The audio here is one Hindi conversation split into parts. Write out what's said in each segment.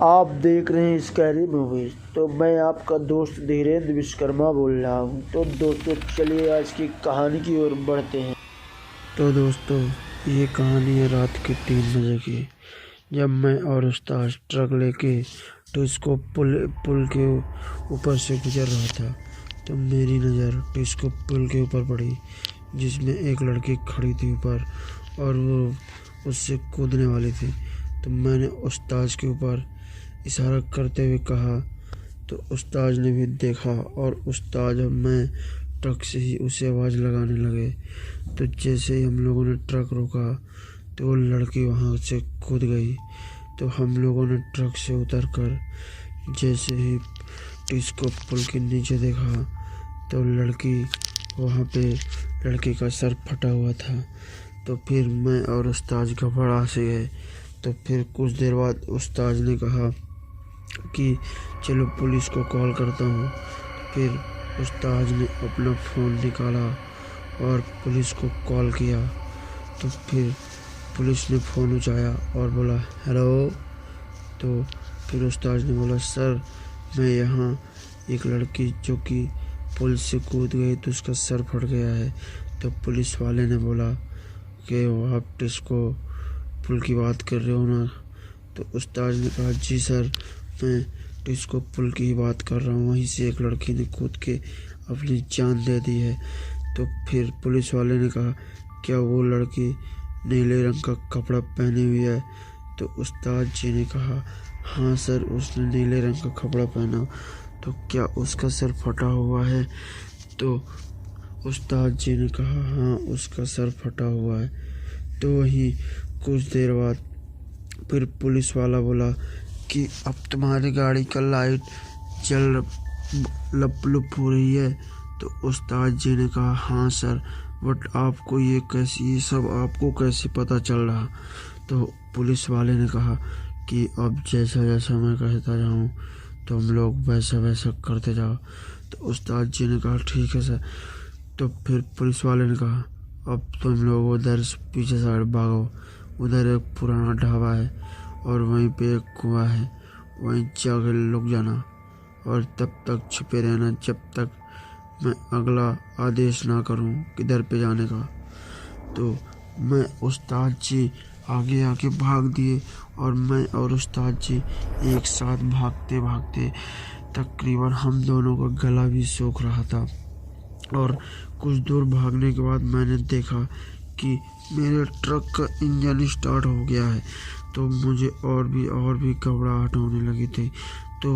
आप देख रहे हैं स्कैरी मूवीज। तो मैं आपका दोस्त धीरेन्द्र विश्वकर्मा बोल रहा हूँ। तो दोस्तों चलिए आज की कहानी की ओर बढ़ते हैं। तो दोस्तों ये कहानी है रात के 3 बजे की, जब मैं और उस्ताद ट्रक लेके टिस्को पुल के ऊपर से गुजर रहा था। तो मेरी नज़र टिस्को पुल के ऊपर पड़ी, जिसमें एक लड़की खड़ी थी ऊपर और वो उससे कूदने वाली थी। तो मैंने उस्ताद के ऊपर इशारा करते हुए कहा, तो उस्ताद ने भी देखा और उस्ताद और मैं ट्रक से ही उसे आवाज़ लगाने लगे। तो जैसे ही हम लोगों ने ट्रक रोका तो वो लड़की वहाँ से कूद गई। तो हम लोगों ने ट्रक से उतरकर जैसे ही टिस्को पुल के नीचे देखा तो वहाँ पे लड़की का सर फटा हुआ था। तो फिर मैं और उस्ताद घबरा से गए। तो फिर कुछ देर बाद उस्ताद ने कहा कि चलो पुलिस को कॉल करता हूँ। फिर उस्ताद ने अपना फ़ोन निकाला और पुलिस को कॉल किया। तो फिर पुलिस ने फ़ोन उठाया और बोला हेलो। तो फिर उस्ताद ने बोला सर, मैं यहाँ एक लड़की जो कि पुल से कूद गई तो उसका सर फट गया है। तो पुलिस वाले ने बोला कि आप टिस्को पुल की बात कर रहे हो ना। तो उस्ताद ने कहा जी सर, मैं टिस्को पुल की ही बात कर रहा हूँ, वहीं से एक लड़की ने कूद के अपनी जान दे दी है। तो फिर पुलिस वाले ने कहा क्या वो लड़की नीले रंग का कपड़ा पहनी हुई है? तो उस्ताद जी ने कहा हाँ सर, उसने नीले रंग का कपड़ा पहना। तो क्या उसका सर फटा हुआ है? तो उस्ताद जी ने कहा हाँ, उसका सर फटा हुआ है। तो वहीं कुछ देर बाद फिर पुलिस वाला बोला कि अब तुम्हारी गाड़ी का लाइट जल लप लुप हो रही है। तो उस्ताद जी ने कहा हाँ सर, बट आपको ये सब आपको कैसे पता चल रहा? तो पुलिस वाले ने कहा कि अब जैसा जैसा मैं कहता जाऊँ तो हम लोग वैसा वैसा करते जाओ। तो उस्ताद जी ने कहा ठीक है सर। तो फिर पुलिस वाले ने कहा अब तुम लोग उधर पीछे साइड भागो, उधर एक पुराना ढाबा है और वहीं पे एक कुआं है, वहीं जाकर लुक जाना और तब तक छिपे रहना जब तक मैं अगला आदेश ना करूं किधर पे जाने का। तो मैं उस्ताद जी आगे आगे भाग दिए और मैं और उस्ताद जी एक साथ भागते भागते तकरीबन हम दोनों का गला भी सूख रहा था। और कुछ दूर भागने के बाद मैंने देखा कि मेरे ट्रक का इंजन स्टार्ट हो गया है। तो मुझे और भी घबराहट होने लगी थी। तो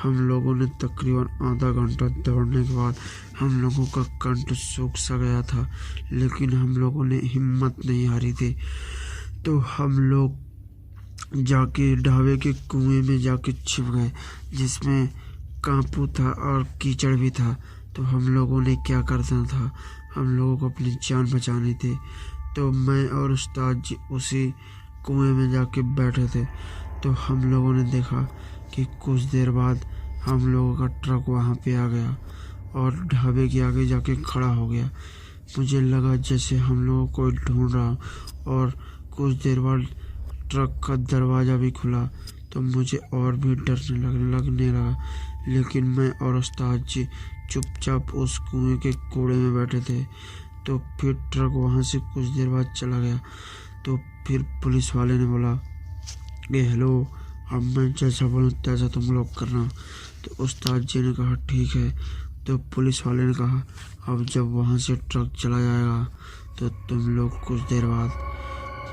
हम लोगों ने तकरीबन आधा घंटा दौड़ने के बाद हम लोगों का कंठ सूख सा गया था, लेकिन हम लोगों ने हिम्मत नहीं हारी थी। तो हम लोग जाके ढाबे के कुएं में जाके छिप गए, जिसमें कांपू था और कीचड़ भी था। तो हम लोगों ने क्या करना था, हम लोगों को अपनी जान बचानी थी। तो मैं और उस्ताद जी उसी कुएं में जाके बैठे थे। तो हम लोगों ने देखा कि कुछ देर बाद हम लोगों का ट्रक वहाँ पे आ गया और ढाबे के आगे जाके खड़ा हो गया। मुझे लगा जैसे हम लोगों को ढूंढ रहा। और कुछ देर बाद ट्रक का दरवाज़ा भी खुला। तो मुझे और भी डर लगने लगा, लेकिन मैं और उस्ताद जी चुपचाप उस कुएं के कोड़े में बैठे थे। तो फिर ट्रक वहाँ से कुछ देर बाद चला गया। तो फिर पुलिस वाले ने बोला कि हेलो, अब मैं जैसा बोलूँ तैसा तुम लोग करना। तो उस्ताद जी ने कहा ठीक है। तो पुलिस वाले ने कहा अब जब वहाँ से ट्रक चला जाएगा तो तुम लोग कुछ देर बाद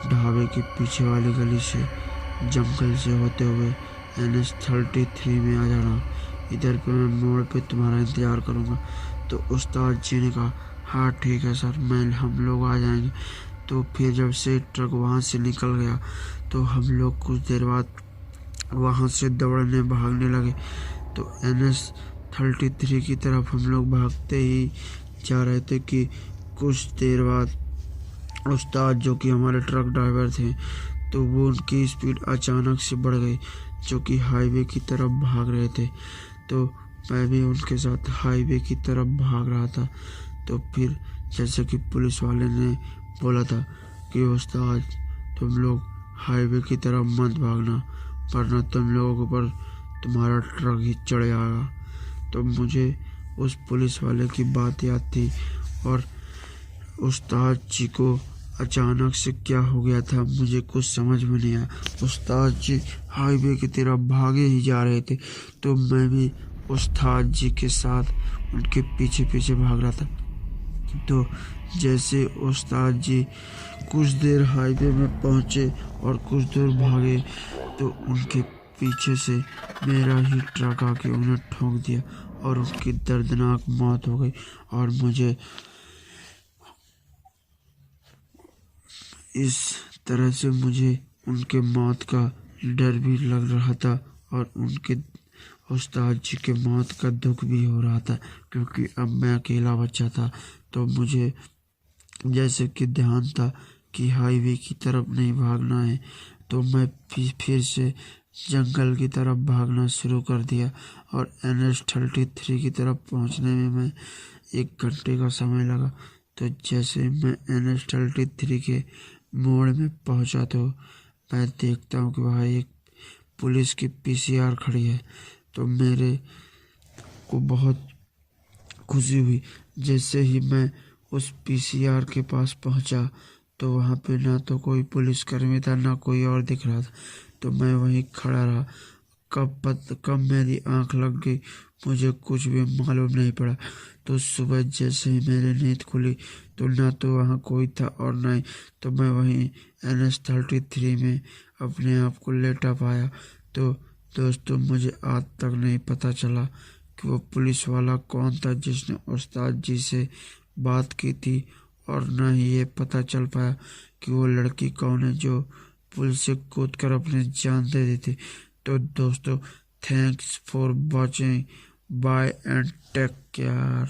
ढाबे के पीछे वाली गली से जंगल से होते हुए NH33 में आ जाना। इधर पे मैं मोड़ पे तुम्हारा इंतज़ार करूँगा। तो उस्ताद जी ने कहा हाँ ठीक है सर, हम लोग आ जाएंगे। तो फिर जब से ट्रक वहाँ से निकल गया तो हम लोग कुछ देर बाद वहाँ से दौड़ने भागने लगे। तो NH33 की तरफ हम लोग भागते ही जा रहे थे कि कुछ देर बाद उस्ताद जो कि हमारे ट्रक ड्राइवर थे, तो वो उनकी स्पीड अचानक से बढ़ गई, जो कि हाईवे की तरफ भाग रहे थे। तो मैं भी उनके साथ हाईवे की तरफ भाग रहा था। तो फिर जैसे कि पुलिस वाले ने बोला था कि उस्ताद तुम लोग हाईवे की तरफ मत भागना, वरना तुम लोगों के ऊपर तुम्हारा ट्रक ही चढ़ जाएगा। तो मुझे उस पुलिस वाले की बात याद थी और उस्ताद जी को अचानक से क्या हो गया था मुझे कुछ समझ में नहीं आया। उस्ताद जी हाईवे की तरफ भागे ही जा रहे थे, तो मैं भी उस्ताद जी के साथ उनके पीछे पीछे भाग रहा था। तो जैसे उस्ताद जी कुछ देर हाईवे में पहुंचे और कुछ दूर भागे, तो उनके पीछे से मेरा ही ट्रक आके उन्हें ठोक दिया और उनकी दर्दनाक मौत हो गई। और मुझे इस तरह से मुझे उनके मौत का डर भी लग रहा था और उनके उस्ताद जी के मौत का दुख भी हो रहा था, क्योंकि अब मैं अकेला बच्चा था। तो मुझे जैसे कि ध्यान था कि हाईवे की तरफ नहीं भागना है, तो मैं फिर से जंगल की तरफ भागना शुरू कर दिया और NH-33 की तरफ पहुंचने में मैं 1 घंटे का समय लगा। तो जैसे मैं NH-33 के मोड़ में पहुंचा, तो मैं देखता हूँ कि वहाँ एक पुलिस की PCR खड़ी है। तो मेरे को बहुत खुशी हुई। जैसे ही मैं उस PCR के पास पहुंचा, तो वहाँ पे ना तो कोई पुलिसकर्मी था, ना कोई और दिख रहा था। तो मैं वहीं खड़ा रहा। कब मेरी आंख लग गई मुझे कुछ भी मालूम नहीं पड़ा। तो सुबह जैसे ही मेरी नींद खुली, तो ना तो वहाँ कोई था और ना ही तो मैं वहीं NH-33 में अपने आप को लेटा पाया। तो दोस्तों, मुझे आज तक नहीं पता चला कि वो पुलिस वाला कौन था जिसने उस्ताद जी से बात की थी, और न ही ये पता चल पाया कि वो लड़की कौन है जो पुल से कूदकर अपनी जान दे दी थी। तो दोस्तों, thanks for watching, bye and take care.